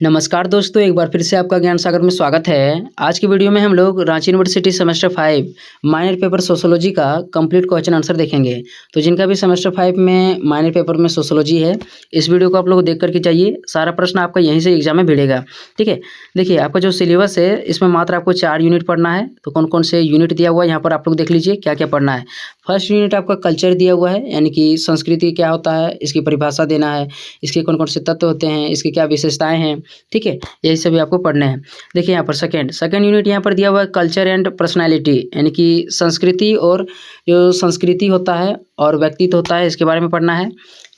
नमस्कार दोस्तों, एक बार फिर से आपका ज्ञान सागर में स्वागत है। आज की वीडियो में हम लोग Ranchi university semester 5 minor paper sociology का कंप्लीट क्वेश्चन आंसर देखेंगे। तो जिनका भी सेमेस्टर 5 में माइनर पेपर में सोशियोलॉजी है, इस वीडियो को आप लोग देख करके जाइए। सारा प्रश्न आपका यहीं से एग्जाम में भिड़ेगा, ठीक है। देखिए, आपका जो सिलेबस है इसमें मात्र आपको 4 यूनिट पढ़ना है। तो कौन कौन से यूनिट दिया हुआ है यहाँ पर आप लोग देख लीजिए क्या क्या पढ़ना है। फर्स्ट यूनिट आपका कल्चर दिया हुआ है, यानी कि संस्कृति क्या होता है, इसकी परिभाषा देना है, इसके कौन कौन से तत्व होते हैं, इसकी क्या विशेषताएँ हैं, ठीक है। यही सभी आपको पढ़ने हैं। देखिए यहाँ पर सेकंड यूनिट यहाँ पर दिया हुआ है कल्चर एंड पर्सनालिटी, यानी कि संस्कृति और जो संस्कृति होता है और व्यक्तित्व होता है, इसके बारे में पढ़ना है।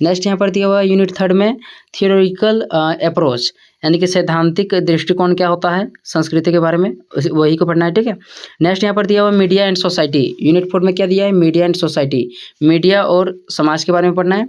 नेक्स्ट यहाँ पर दिया हुआ है यूनिट थर्ड में थियोरिटिकल अप्रोच, यानी कि सैद्धांतिक दृष्टिकोण क्या होता है संस्कृति के बारे में, वही को पढ़ना है, ठीक है। नेक्स्ट यहाँ पर दिया हुआ है मीडिया एंड सोसाइटी। यूनिट 4 में क्या दिया है, मीडिया एंड सोसाइटी, मीडिया और समाज के बारे में पढ़ना है,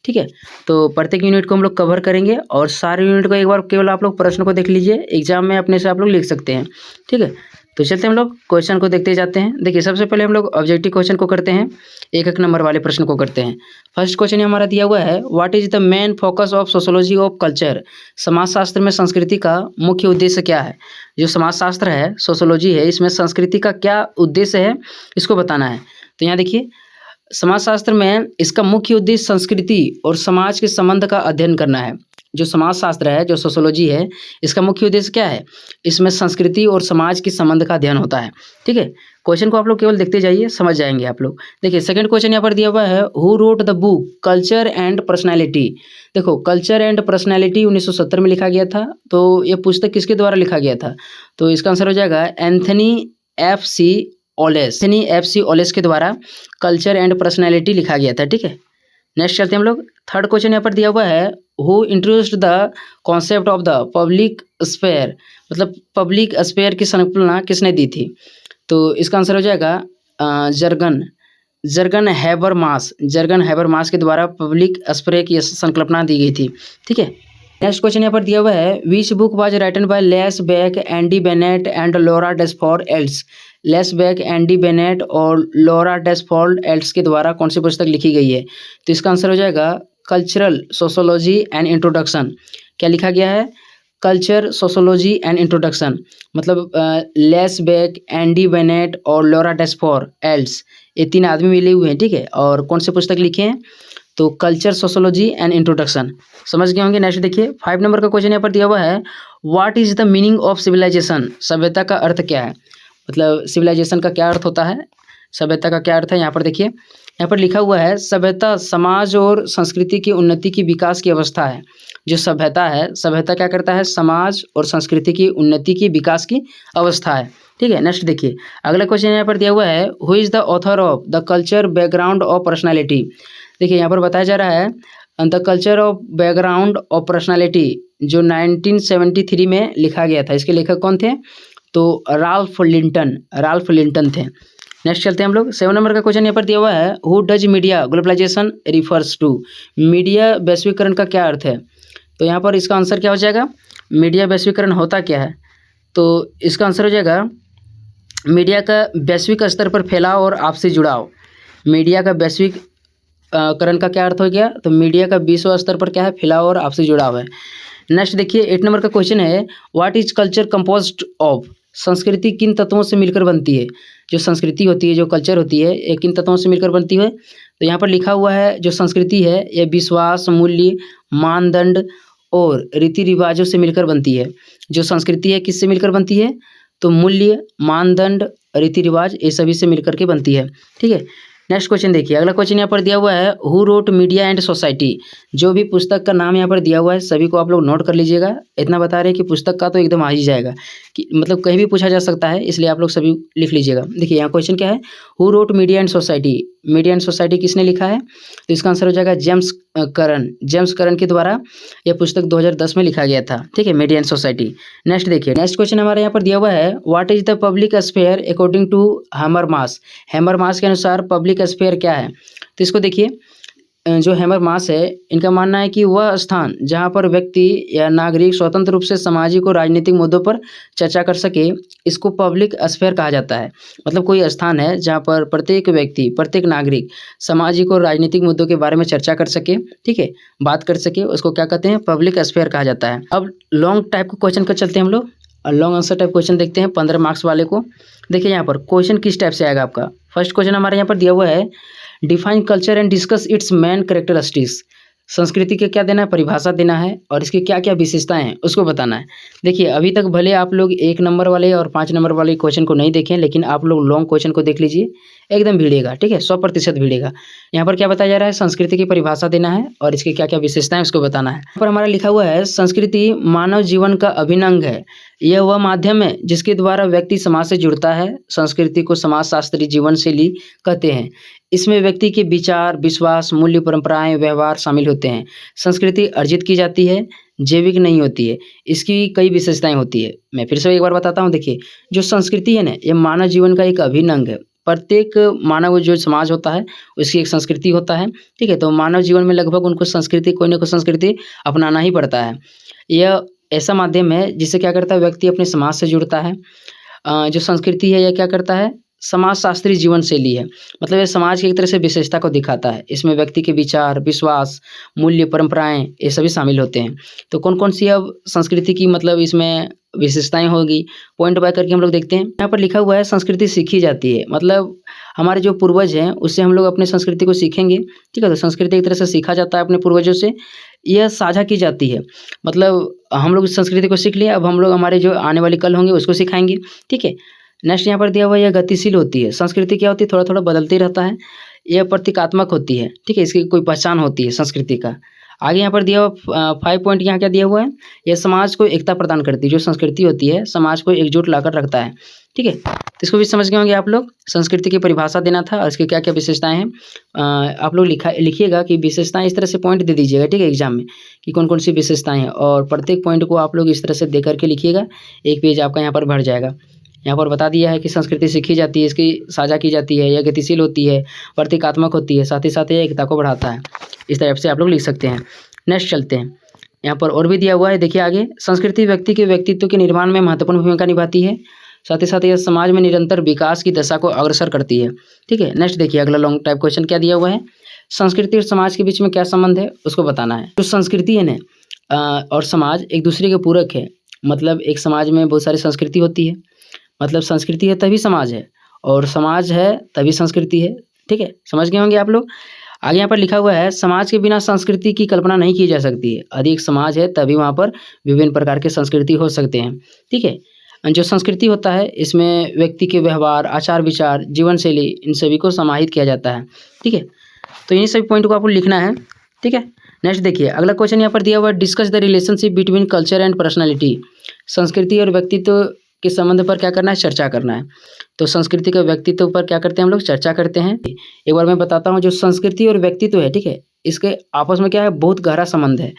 ठीक है। तो प्रत्येक यूनिट को हम लोग कवर करेंगे और सारे यूनिट को एक बार केवल आप लोग प्रश्न को देख लीजिए, एग्जाम में अपने से आप लोग लिख सकते हैं, ठीक है। तो चलते हम लोग क्वेश्चन को देखते जाते हैं। देखिए, सबसे पहले हम लोग ऑब्जेक्टिव क्वेश्चन को करते हैं, एक नंबर वाले प्रश्न को करते हैं। फर्स्ट क्वेश्चन हमारा दिया हुआ है, what is the main focus of sociology of culture. समाजशास्त्र में संस्कृति का मुख्य उद्देश्य क्या है। जो समाजशास्त्र है, सोशियोलॉजी है, इसमें संस्कृति का क्या उद्देश्य है, इसको बताना है। तो यहाँ देखिए, समाजशास्त्र में इसका मुख्य उद्देश्य संस्कृति और समाज के संबंध का अध्ययन करना है। जो समाजशास्त्र है, जो सोशियोलॉजी है, इसका मुख्य उद्देश्य क्या है, इसमें संस्कृति और समाज के संबंध का अध्ययन होता है, ठीक है। क्वेश्चन को आप लोग केवल देखते जाइए, समझ जाएंगे आप लोग। देखिए, सेकंड क्वेश्चन यहाँ पर दिया हुआ है, who wrote the book culture and personality. देखो, कल्चर एंड पर्सनैलिटी 1970 में लिखा गया था। तो ये पुस्तक किसके द्वारा लिखा गया था, तो इसका आंसर हो जाएगा एंथनी एफ सी ओलेस के द्वारा कल्चर एंड पर्सनैलिटी लिखा गया था, ठीक है। नेक्स्ट चलते हैं हम लोग। थर्ड क्वेश्चन यहाँ पर दिया हुआ है, who introduced the concept of the public sphere. मतलब पब्लिक स्फेयर की संकल्पना किसने दी थी, तो इसका आंसर हो जाएगा जर्गन हैबरमास के द्वारा पब्लिक स्फेयर की संकल्पना दी गई थी, ठीक है। नेक्स्ट क्वेश्चन यहाँ पर दिया हुआ है, which book was written by Les Back, Andy Bennett and Laura Desfor Edles. Les Back, Andy Bennett और लॉरा डेस्फोर्ड एल्स के द्वारा कौन सी पुस्तक लिखी गई है, तो इसका आंसर हो जाएगा कल्चरल सोशियोलॉजी एंड इंट्रोडक्शन। क्या लिखा गया है, कल्चर सोशियोलॉजी एंड इंट्रोडक्शन। मतलब लेस बैक, एंडी बेनेट और लॉरा डेस्फोर्ड एल्स, ये 3 आदमी मिले हुए हैं, ठीक है। और कौन सी पुस्तक लिखे हैं, तो कल्चर सोशियोलॉजी एंड इंट्रोडक्शन। समझ गए होंगे। नेक्स्ट देखिए, 5 नंबर का क्वेश्चन यहाँ पर दिया हुआ है, what is the meaning of civilisation. सभ्यता का अर्थ क्या है, मतलब सिविलाइजेशन का क्या अर्थ होता है, सभ्यता का क्या अर्थ है। यहाँ पर देखिए, यहाँ पर लिखा हुआ है, सभ्यता समाज और संस्कृति की उन्नति की विकास की अवस्था है। जो सभ्यता है, सभ्यता क्या करता है, समाज और संस्कृति की उन्नति की विकास की अवस्था है, ठीक है। नेक्स्ट देखिए, अगला क्वेश्चन यहाँ पर दिया हुआ है, who is the author of the culture background of personality. देखिए, यहाँ पर बताया जा रहा है the culture of background of personality, जो 1973 में लिखा गया था। इसके लेखक कौन थे, तो राल्फ लिंटन थे। नेक्स्ट चलते हैं हम लोग। 7 नंबर का क्वेश्चन यहाँ पर दिया हुआ है, who does media globalisation refers to. Media वैश्वीकरण का क्या अर्थ है, तो यहाँ पर इसका आंसर क्या हो जाएगा, मीडिया वैश्वीकरण होता क्या है, तो इसका आंसर हो जाएगा मीडिया का वैश्विक स्तर पर फैलाव और आपसी जुड़ाव। मीडिया का वैश्विक करण का क्या अर्थ हो गया, तो मीडिया का विश्व स्तर पर क्या है, फैलाव और आपसी जुड़ाव है। नेक्स्ट देखिए, 8 नंबर का क्वेश्चन है, what is culture composed of. संस्कृति किन तत्वों से मिलकर बनती है। जो संस्कृति होती है, जो कल्चर होती है, ये किन तत्वों से मिलकर बनती है, तो यहाँ पर लिखा हुआ है, जो संस्कृति है ये विश्वास, मूल्य, मानदंड और रीति रिवाजों से मिलकर बनती है। जो संस्कृति है किससे मिलकर बनती है, तो मूल्य, मानदंड, रीति रिवाज, ये सभी से मिलकर के बनती है, ठीक है। नेक्स्ट क्वेश्चन देखिए, अगला क्वेश्चन यहाँ पर दिया हुआ है, who wrote media and society. जो भी पुस्तक का नाम यहाँ पर दिया हुआ है सभी को आप लोग नोट कर लीजिएगा। इतना बता रहे हैं कि पुस्तक का तो एकदम आ ही जाएगा, कि मतलब कहीं भी पूछा जा सकता है, इसलिए आप लोग सभी लिख लीजिएगा। देखिए, यहाँ क्वेश्चन क्या है, who wrote media and society. Media and society किसने लिखा है, तो इसका आंसर हो जाएगा जेम्स करन के द्वारा यह पुस्तक 2010 में लिखा गया था, ठीक है, मीडिया एंड सोसाइटी। नेक्स्ट देखिए, नेक्स्ट क्वेश्चन हमारे यहाँ पर दिया हुआ है, what is the public sphere according to Habermas के अनुसार पब्लिक स्फेयर क्या है, तो इसको देखिए, जो हैबरमास है, इनका मानना है कि वह स्थान जहाँ पर व्यक्ति या नागरिक स्वतंत्र रूप से सामाजिक और राजनीतिक मुद्दों पर चर्चा कर सके, इसको पब्लिक स्फीयर कहा जाता है। मतलब कोई स्थान है जहाँ पर प्रत्येक व्यक्ति, प्रत्येक नागरिक सामाजिक और राजनीतिक मुद्दों के बारे में चर्चा कर सके, ठीक है, बात कर सके, उसको क्या कहते हैं, पब्लिक स्फीयर कहा जाता है। अब लॉन्ग टाइप के क्वेश्चन को चलते हैं हम लोग, लॉन्ग आंसर टाइप क्वेश्चन देखते हैं 15 मार्क्स वाले को। देखिए यहाँ पर क्वेश्चन किस टाइप से आएगा आपका। फर्स्ट क्वेश्चन हमारे यहाँ पर दिया हुआ है, define culture and discuss it's main characteristics. संस्कृति के क्या देना है, परिभाषा देना है, और इसकी क्या क्या विशेषताएं हैं उसको बताना है। देखिए अभी तक भले आप लोग 1 नंबर वाले और 5 नंबर वाले क्वेश्चन को नहीं देखें, लेकिन आप लोग लॉन्ग क्वेश्चन को देख लीजिए, एकदम भिड़ेगा, ठीक है, 100% भिड़ेगा। यहाँ पर क्या बताया जा रहा है, संस्कृति की परिभाषा देना है और इसकी क्या क्या विशेषताएं उसको बताना है। यहाँ पर हमारा लिखा हुआ है, संस्कृति मानव जीवन का अभिन्न अंग है। यह वह माध्यम है जिसके द्वारा व्यक्ति समाज से जुड़ता है। संस्कृति को समाजशास्त्री जीवन शैली कहते हैं। इसमें व्यक्ति के विचार, विश्वास, मूल्य, परंपराएं, व्यवहार शामिल होते हैं। संस्कृति अर्जित की जाती है, जैविक नहीं होती है। इसकी कई विशेषताएं होती है। मैं फिर से एक बार बताता हूँ। देखिए जो संस्कृति है ना, ये मानव जीवन का एक अभिन्न अंग है। प्रत्येक मानव जो समाज होता है उसकी एक संस्कृति होता है, ठीक है। तो मानव जीवन में लगभग उनको संस्कृति, कोई ना कोई संस्कृति अपनाना ही पड़ता है। यह ऐसा माध्यम है जिससे क्या करता है, व्यक्ति अपने समाज से जुड़ता है। जो संस्कृति है यह क्या करता है, समाजशास्त्री जीवन शैली है। मतलब ये समाज की एक तरह से विशेषता को दिखाता है। इसमें व्यक्ति के विचार, विश्वास, मूल्य, परंपराएं, ये सभी शामिल होते हैं। तो कौन कौन सी अब संस्कृति की मतलब इसमें विशेषताएं होगी, पॉइंट बाय करके हम लोग देखते हैं। यहाँ पर लिखा हुआ है, संस्कृति सीखी जाती है। मतलब हमारे जो पूर्वज हैं उससे हम लोग अपने संस्कृति को सीखेंगे, ठीक है। तो संस्कृति एक तरह से सीखा जाता है अपने पूर्वजों से, यह साझा की जाती है। मतलब हम लोग इस संस्कृति को सीख लिया, अब हम लोग हमारे जो आने वाले कल होंगे उसको सिखाएंगे, ठीक है। नेक्स्ट यहाँ पर दिया हुआ, यह गतिशील होती है। संस्कृति क्या होती है, थोड़ा थोड़ा बदलती रहता है। यह प्रतीकात्मक होती है, ठीक है, इसकी कोई पहचान होती है संस्कृति का। आगे यहाँ पर दिया हुआ 5 पॉइंट, यहाँ क्या दिया हुआ है, यह समाज को एकता प्रदान करती है। जो संस्कृति होती है समाज को एकजुट लाकर रखता है, ठीक है। तो इसको भी समझ गए होंगे आप लोग। संस्कृति की परिभाषा देना था और इसकी क्या क्या विशेषताएं हैं। आप लोग लिखिएगा कि विशेषताएं इस तरह से पॉइंट दे दीजिएगा, ठीक है, एग्जाम में कि कौन कौन सी विशेषताएं हैं, और प्रत्येक पॉइंट को आप लोग इस तरह से दे करके लिखिएगा। एक पेज आपका यहाँ पर भर जाएगा। यहाँ पर बता दिया है कि संस्कृति सीखी जाती है, इसकी साझा की जाती है, यह गतिशील होती है, प्रतीकात्मक होती है, साथ ही साथ यह एकता को बढ़ाता है। इस तरह से आप लोग लिख सकते हैं। नेक्स्ट चलते हैं, यहाँ पर और भी दिया हुआ है। देखिए आगे, संस्कृति व्यक्ति के व्यक्तित्व के निर्माण में महत्वपूर्ण भूमिका निभाती है। साथ ही साथ यह समाज में निरंतर विकास की दशा को अग्रसर करती है, ठीक है। नेक्स्ट देखिए, अगला लॉन्ग टाइप क्वेश्चन क्या दिया हुआ है, संस्कृति और समाज के बीच में क्या संबंध है उसको बताना है। जो संस्कृति है ना और समाज एक दूसरे के पूरक है। मतलब एक समाज में बहुत सारी संस्कृति होती है, मतलब संस्कृति है तभी समाज है, और समाज है तभी संस्कृति है, ठीक है। समझ गए होंगे आप लोग। आगे यहाँ पर लिखा हुआ है, समाज के बिना संस्कृति की कल्पना नहीं की जा सकती है। यदि एक समाज है तभी वहाँ पर विभिन्न प्रकार के संस्कृति हो सकते हैं, ठीक है। जो संस्कृति होता है इसमें व्यक्ति के व्यवहार, आचार विचार, जीवन शैली, इन सभी को समाहित किया जाता है, ठीक है। तो इन सभी पॉइंट को आपको लिखना है, ठीक है। नेक्स्ट देखिए, अगला क्वेश्चन यहाँ पर दिया हुआ है, discuss the relationship between culture and personality. संस्कृति और व्यक्तित्व के संबंध पर क्या करना है, चर्चा करना है। तो संस्कृति के व्यक्तित्व पर क्या करते हैं हम लोग, चर्चा करते हैं। एक बार मैं बताता हूँ, जो संस्कृति और व्यक्तित्व है, ठीक है, इसके आपस में क्या है, बहुत गहरा संबंध है।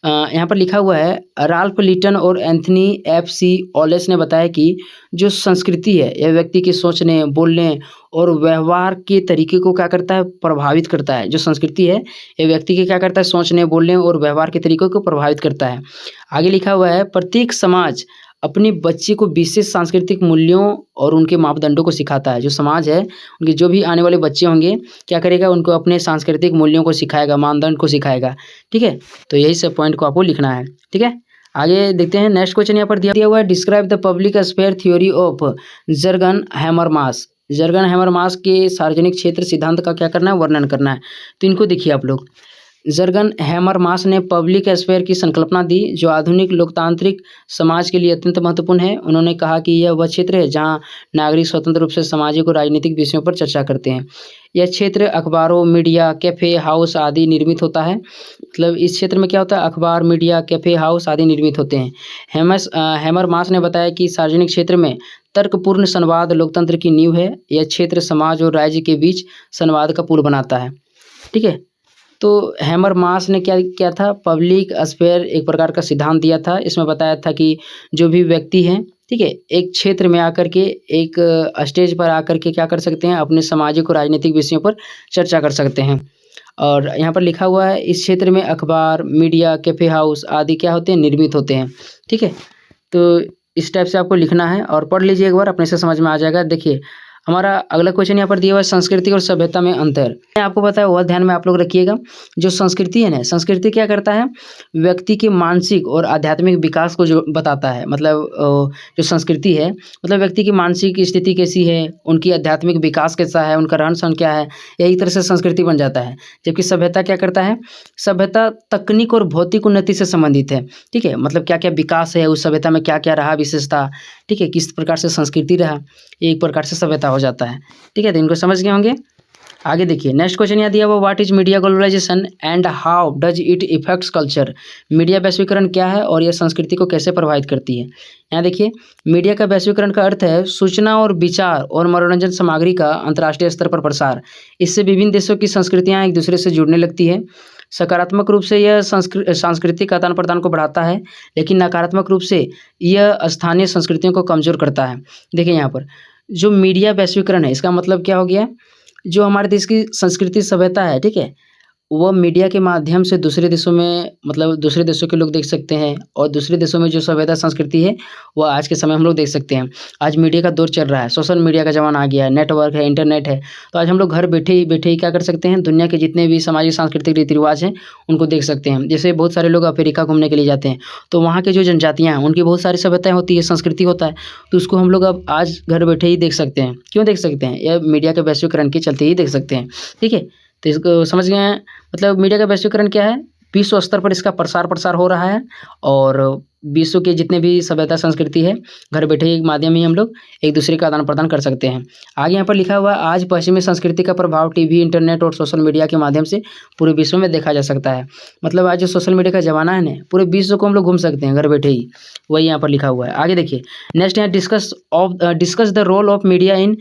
यहाँ पर लिखा हुआ है, राल्फ लिटन और एंथनी F.C. ऑलेस ने बताया कि जो संस्कृति है यह व्यक्ति के सोचने, बोलने और व्यवहार के तरीके को क्या करता है, प्रभावित करता है। जो संस्कृति है यह व्यक्ति के क्या करता है, सोचने, बोलने और व्यवहार के तरीकों को प्रभावित करता है। आगे लिखा हुआ है, प्रत्येक समाज अपने बच्चे को विशेष सांस्कृतिक मूल्यों और उनके मापदंडों को सिखाता है। जो समाज है उनके जो भी आने वाले बच्चे होंगे क्या करेगा, उनको अपने सांस्कृतिक मूल्यों को सिखाएगा, मानदंड को सिखाएगा, ठीक है। तो यही सब पॉइंट को आपको लिखना है, ठीक है। आगे देखते हैं, नेक्स्ट क्वेश्चन यहाँ पर दिया हुआ है, describe the public sphere theory of Jurgen Habermas. Jurgen Habermas के सार्वजनिक क्षेत्र सिद्धांत का क्या करना है, वर्णन करना है। तो इनको देखिए आप लोग। जर्गन हैबरमास ने पब्लिक स्फीयर की संकल्पना दी जो आधुनिक लोकतांत्रिक समाज के लिए अत्यंत महत्वपूर्ण है। उन्होंने कहा कि यह वह क्षेत्र है जहां नागरिक स्वतंत्र रूप से सामाजिक और राजनीतिक विषयों पर चर्चा करते हैं। यह क्षेत्र अखबारों, मीडिया, कैफ़े हाउस आदि निर्मित होता है। मतलब इस क्षेत्र में क्या होता है, अखबार, मीडिया, कैफ़े हाउस आदि निर्मित होते हैं। हैबरमास ने बताया कि सार्वजनिक क्षेत्र में तर्कपूर्ण संवाद लोकतंत्र की नींव है। यह क्षेत्र समाज और राज्य के बीच संवाद का पुल बनाता है, ठीक है। तो हैबरमास ने क्या किया था, पब्लिक स्फीयर एक प्रकार का सिद्धांत दिया था। इसमें बताया था कि जो भी व्यक्ति हैं, ठीक है, एक क्षेत्र में आकर के, एक स्टेज पर आकर के क्या कर सकते हैं, अपने सामाजिक और राजनीतिक विषयों पर चर्चा कर सकते हैं। और यहाँ पर लिखा हुआ है इस क्षेत्र में अखबार, मीडिया, कैफ़े हाउस आदि क्या होते हैं, निर्मित होते हैं। ठीक है, तो इस टाइप से आपको लिखना है और पढ़ लीजिए एक बार, अपने से समझ में आ जाएगा। देखिए हमारा अगला क्वेश्चन यहाँ पर दिया हुआ है, संस्कृति और सभ्यता में अंतर। मैं आपको बताया वह ध्यान में आप लोग रखिएगा। जो संस्कृति है ना, संस्कृति क्या करता है, व्यक्ति के मानसिक और आध्यात्मिक विकास को जो बताता है। मतलब जो संस्कृति है मतलब व्यक्ति की मानसिक स्थिति कैसी है, उनकी आध्यात्मिक विकास कैसा है, उनका रहन सहन क्या है, यही तरह से संस्कृति बन जाता है। जबकि सभ्यता क्या करता है, सभ्यता तकनीक और भौतिक उन्नति से संबंधित है। ठीक है, मतलब क्या क्या विकास है उस सभ्यता में, क्या क्या रहा विशेषता, ठीक है, किस प्रकार से संस्कृति रहा, एक प्रकार से सभ्यता हो जाता है। ठीक है, तो इनको समझ गए होंगे। आगे देखिए नेक्स्ट क्वेश्चन यहाँ दिया हुआ, what is media globalisation and how does it effects culture. Media वैश्वीकरण क्या है और यह संस्कृति को कैसे प्रभावित करती है। यहाँ देखिए मीडिया का वैश्वीकरण का अर्थ है सूचना और विचार और मनोरंजन सामग्री का अंतर्राष्ट्रीय स्तर पर प्रसार। इससे विभिन्न देशों की संस्कृतियाँ एक दूसरे से जुड़ने लगती है। सकारात्मक रूप से यह सांस्कृतिक आदान प्रदान को बढ़ाता है, लेकिन नकारात्मक रूप से यह स्थानीय संस्कृतियों को कमजोर करता है। देखिए यहाँ पर जो मीडिया वैश्वीकरण है इसका मतलब क्या हो गया, जो हमारे देश की संस्कृति सभ्यता है, ठीक है, वह मीडिया के माध्यम से दूसरे देशों में, मतलब दूसरे देशों के लोग देख सकते हैं, और दूसरे देशों में जो सभ्यता संस्कृति है वह आज के समय हम लोग देख सकते हैं। आज मीडिया का दौर चल रहा है, सोशल मीडिया का ज़माना आ गया है, नेटवर्क है, इंटरनेट है, तो आज हम लोग घर बैठे ही क्या कर सकते हैं, दुनिया के जितने भी सामाजिक सांस्कृतिक रीति रिवाज हैं उनको देख सकते हैं। जैसे बहुत सारे लोग अफ्रीका घूमने के लिए जाते हैं, तो वहाँ के जो जनजातियाँ हैं उनकी बहुत सारी सभ्यताएँ होती है, संस्कृति होता है, तो उसको हम लोग अब आज घर बैठे ही देख सकते हैं। क्यों देख सकते हैं, यह मीडिया के वैश्वीकरण के चलते ही देख सकते हैं। ठीक है, तो इसको समझ गए हैं। मतलब मीडिया का वैश्वीकरण क्या है, विश्व स्तर पर इसका प्रसार हो रहा है, और विश्व के जितने भी सभ्यता संस्कृति है घर बैठे के माध्यम ही हम लोग एक दूसरे का आदान प्रदान कर सकते हैं। आगे यहाँ पर लिखा हुआ है आज पश्चिमी संस्कृति का प्रभाव टीवी, इंटरनेट और सोशल मीडिया के माध्यम से पूरे विश्व में देखा जा सकता है। मतलब आज जो सोशल मीडिया का ज़माना है ना, पूरे विश्व को हम लोग घूम सकते हैं घर बैठे ही, वही यहाँ पर लिखा हुआ है। आगे देखिए नेक्स्ट यहाँ discuss the role of media in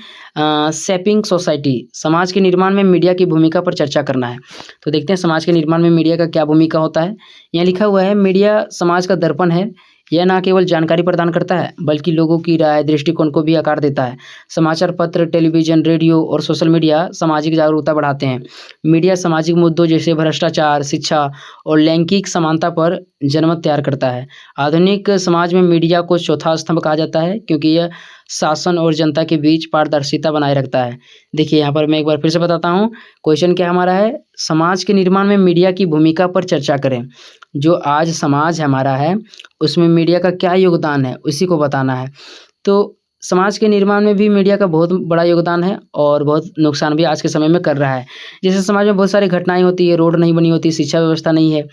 shaping society. समाज के निर्माण में मीडिया की भूमिका पर चर्चा करना है। तो देखते हैं समाज के निर्माण में मीडिया का क्या भूमिका होता है। यहाँ लिखा हुआ है मीडिया समाज का दर्पण है, यह न केवल जानकारी प्रदान करता है बल्कि लोगों की राय दृष्टिकोण को भी आकार देता है। समाचार पत्र, टेलीविज़न, रेडियो और सोशल मीडिया सामाजिक जागरूकता बढ़ाते हैं। मीडिया सामाजिक मुद्दों जैसे भ्रष्टाचार, शिक्षा और लैंगिक समानता पर जनमत तैयार करता है। आधुनिक समाज में मीडिया को चौथा स्तंभ कहा जाता है क्योंकि यह शासन और जनता के बीच पारदर्शिता बनाए रखता है। देखिए यहाँ पर मैं एक बार फिर से बताता हूँ, क्वेश्चन क्या हमारा है, समाज के निर्माण में मीडिया की भूमिका पर चर्चा करें। जो आज समाज हमारा है उसमें मीडिया का क्या योगदान है उसी को बताना है। तो समाज के निर्माण में भी मीडिया का बहुत बड़ा योगदान है और बहुत नुकसान भी आज के समय में कर रहा है। जैसे समाज में बहुत सारी घटनाएं होती है, रोड नहीं बनी होती, शिक्षा व्यवस्था नहीं है,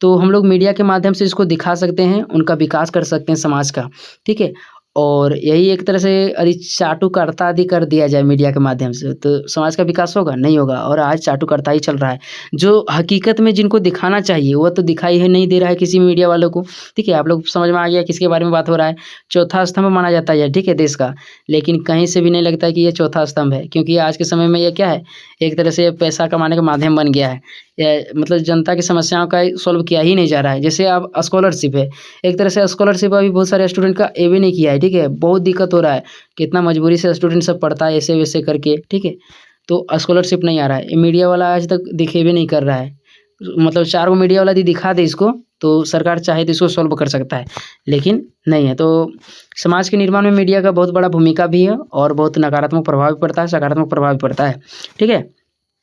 तो हम लोग मीडिया के माध्यम से इसको दिखा सकते हैं, उनका विकास कर सकते हैं समाज का। ठीक है, और यही एक तरह से यदि चाटुकारिता आदि कर दिया जाए मीडिया के माध्यम से तो समाज का विकास होगा, नहीं होगा। और आज चाटुकारिता ही चल रहा है, जो हकीकत में जिनको दिखाना चाहिए वह तो दिखाई ही नहीं दे रहा है किसी मीडिया वालों को। ठीक है, आप लोग समझ में आ गया किसके बारे में बात हो रहा है। चौथा स्तंभ माना जाता है, ठीक है, देश का, लेकिन कहीं से भी नहीं लगता है कि ये चौथा स्तंभ है, क्योंकि आज के समय में ये क्या है, एक तरह से पैसा कमाने का माध्यम बन गया है। मतलब जनता की समस्याओं का सॉल्व किया ही नहीं जा रहा है। जैसे अब स्कॉलरशिप है, एक तरह से स्कॉलरशिप अभी बहुत सारे स्टूडेंट का ए भी नहीं किया है। ठीक है, बहुत दिक्कत हो रहा है, कितना मजबूरी से स्टूडेंट सब पढ़ता है ऐसे वैसे करके। ठीक है, तो स्कॉलरशिप नहीं आ रहा है, ये मीडिया वाला आज तक दिखे भी नहीं कर रहा है। मतलब 4 गो मीडिया वाला यदि दिखा दे इसको तो सरकार चाहे तो इसको सॉल्व कर सकता है, लेकिन नहीं है। तो समाज के निर्माण में मीडिया का बहुत बड़ा भूमिका भी है और बहुत नकारात्मक प्रभाव भी पड़ता है, सकारात्मक प्रभाव भी पड़ता है। ठीक है,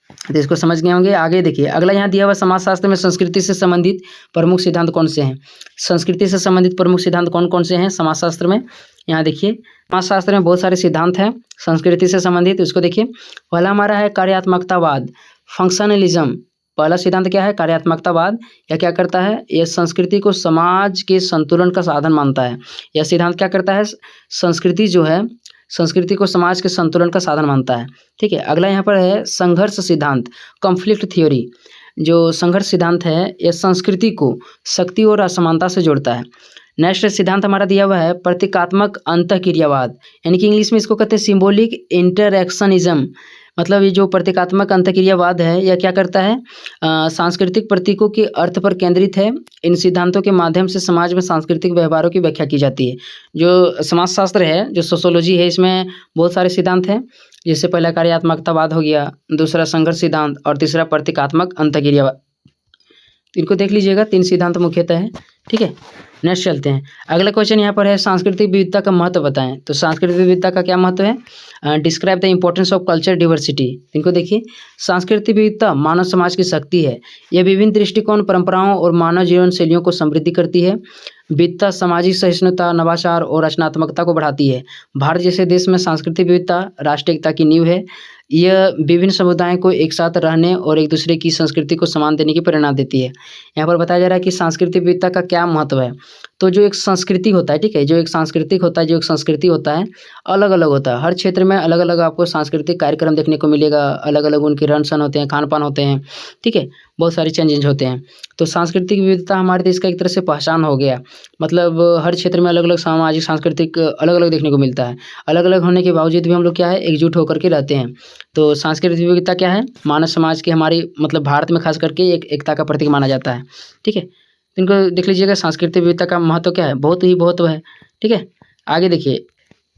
तो इसको समझ गए होंगे। आगे देखिए अगला यहाँ दिया हुआ समाजशास्त्र में संस्कृति से संबंधित प्रमुख सिद्धांत कौन से हैं। संस्कृति से संबंधित प्रमुख सिद्धांत कौन कौन से हैं समाजशास्त्र में, यहाँ देखिए समाजशास्त्र में बहुत सारे सिद्धांत हैं संस्कृति से संबंधित। इसको देखिए, पहला हमारा है कार्यात्मकतावाद, फंक्शनलिज्म। पहला सिद्धांत क्या है, कार्यात्मकतावाद। यह क्या करता है, यह संस्कृति को समाज के संतुलन का साधन मानता है। यह सिद्धांत क्या करता है, संस्कृति जो है संस्कृति को समाज के संतुलन का साधन मानता है। ठीक है, अगला यहाँ पर है संघर्ष सिद्धांत, कॉन्फ्लिक्ट थ्योरी। जो संघर्ष सिद्धांत है यह संस्कृति को शक्ति और असमानता से जोड़ता है। नेक्स्ट सिद्धांत हमारा दिया हुआ है प्रतीकात्मक अंतःक्रियावाद, यानी कि इंग्लिश में इसको कहते हैं सिंबॉलिक इंटरैक्शनिज्म। मतलब ये जो प्रतीकात्मक अंतःक्रियावाद है यह क्या करता है, सांस्कृतिक प्रतीकों के अर्थ पर केंद्रित है। इन सिद्धांतों के माध्यम से समाज में सांस्कृतिक व्यवहारों की व्याख्या की जाती है। जो समाजशास्त्र है, जो सोशियोलॉजी है, इसमें बहुत सारे सिद्धांत हैं। जैसे पहला कार्यात्मकतावाद हो गया, दूसरा संघर्ष सिद्धांत और तीसरा प्रतीकात्मक अंतर्क्रियावाद। तो इनको देख लीजिएगा, 3 सिद्धांत मुख्यतः है। ठीक है, नेक्स्ट चलते हैं। अगला क्वेश्चन यहाँ पर है, सांस्कृतिक विविधता का महत्व बताएं। तो सांस्कृतिक विविधता का क्या महत्व है? Describe the importance of culture diversity. इनको देखिए, सांस्कृतिक विविधता मानव समाज की शक्ति है। यह विभिन्न दृष्टिकोण, परंपराओं और मानव जीवन शैलियों को समृद्धि करती है। विविधता सामाजिक सहिष्णुता, नवाचार और रचनात्मकता को बढ़ाती है। भारत जैसे देश में सांस्कृतिक विविधता राष्ट्रीय एकता की नींव है। यह विभिन्न समुदायों को एक साथ रहने और एक दूसरे की संस्कृति को सम्मान देने की प्रेरणा देती है। यहाँ पर बताया जा रहा है कि सांस्कृतिक विविधता का क्या महत्व है। तो जो एक संस्कृति होता है, ठीक है, जो एक सांस्कृतिक होता है, जो एक संस्कृति होता है, अलग अलग होता है। हर क्षेत्र में अलग अलग आपको सांस्कृतिक कार्यक्रम देखने को मिलेगा, अलग अलग उनके रहन सहन होते हैं, खान पान होते हैं। ठीक है, बहुत सारे चेंजेस होते हैं। तो सांस्कृतिक विविधता हमारे देश का एक तरह से पहचान हो गया। मतलब हर क्षेत्र में अलग अलग सामाजिक सांस्कृतिक अलग अलग देखने को मिलता है। अलग अलग होने के बावजूद भी हम लोग क्या है, एकजुट होकर के रहते हैं। तो सांस्कृतिक विविधता क्या है? मानव समाज की, हमारी मतलब भारत में खास करके एक एकता का प्रतीक माना जाता है। ठीक है, तो इनको देख लीजिएगा, सांस्कृतिक विविधता का महत्व क्या है? बहुत ही महत्व है। ठीक है, आगे देखिए,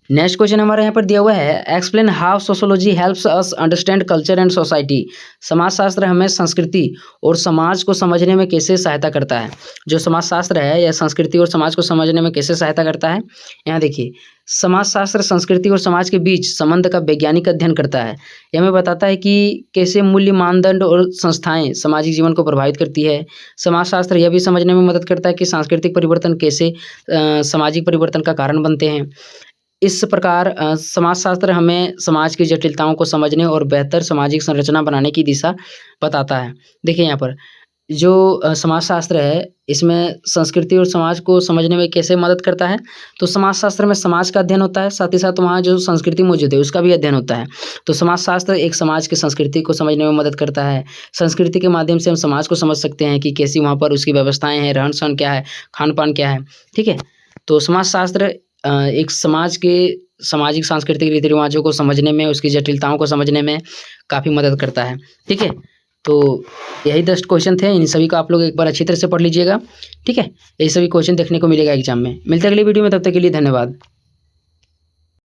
नेक्स्ट क्वेश्चन हमारे यहाँ पर दिया हुआ है, explain how sociology helps us understand culture and society. समाजशास्त्र हमें संस्कृति और समाज को समझने में कैसे सहायता करता है? जो समाजशास्त्र है, यह संस्कृति और समाज को समझने में कैसे सहायता करता है? यहाँ देखिए, समाजशास्त्र संस्कृति और समाज के बीच संबंध का वैज्ञानिक अध्ययन करता है। यह हमें बताता है कि कैसे मूल्य, मानदंड और संस्थाएं सामाजिक जीवन को प्रभावित करती है। समाजशास्त्र यह भी समझने में मदद करता है कि सांस्कृतिक परिवर्तन कैसे सामाजिक परिवर्तन का कारण बनते हैं। इस प्रकार समाजशास्त्र हमें समाज की जटिलताओं को समझने और बेहतर सामाजिक संरचना बनाने की दिशा बताता है। देखिए यहाँ पर जो समाजशास्त्र है, इसमें संस्कृति और समाज को समझने में कैसे मदद करता है? तो समाजशास्त्र में समाज का अध्ययन होता है, साथ ही साथ वहाँ जो संस्कृति मौजूद है उसका भी अध्ययन होता है। तो समाजशास्त्र एक समाज की संस्कृति को समझने में मदद करता है। संस्कृति के माध्यम से हम समाज को समझ सकते हैं कि कैसी वहाँ पर उसकी व्यवस्थाएँ हैं, रहन सहन क्या है, खान पान क्या है। ठीक है, तो समाजशास्त्र एक समाज के सामाजिक सांस्कृतिक रीति रिवाजों को समझने में, उसकी जटिलताओं को समझने में काफ़ी मदद करता है। ठीक है, तो यही 10 क्वेश्चन थे। इन सभी को आप लोग एक बार अच्छी तरह से पढ़ लीजिएगा। ठीक है, यही सभी क्वेश्चन देखने को मिलेगा एग्जाम में। मिलते हैं अगली वीडियो में, तब तक के लिए धन्यवाद।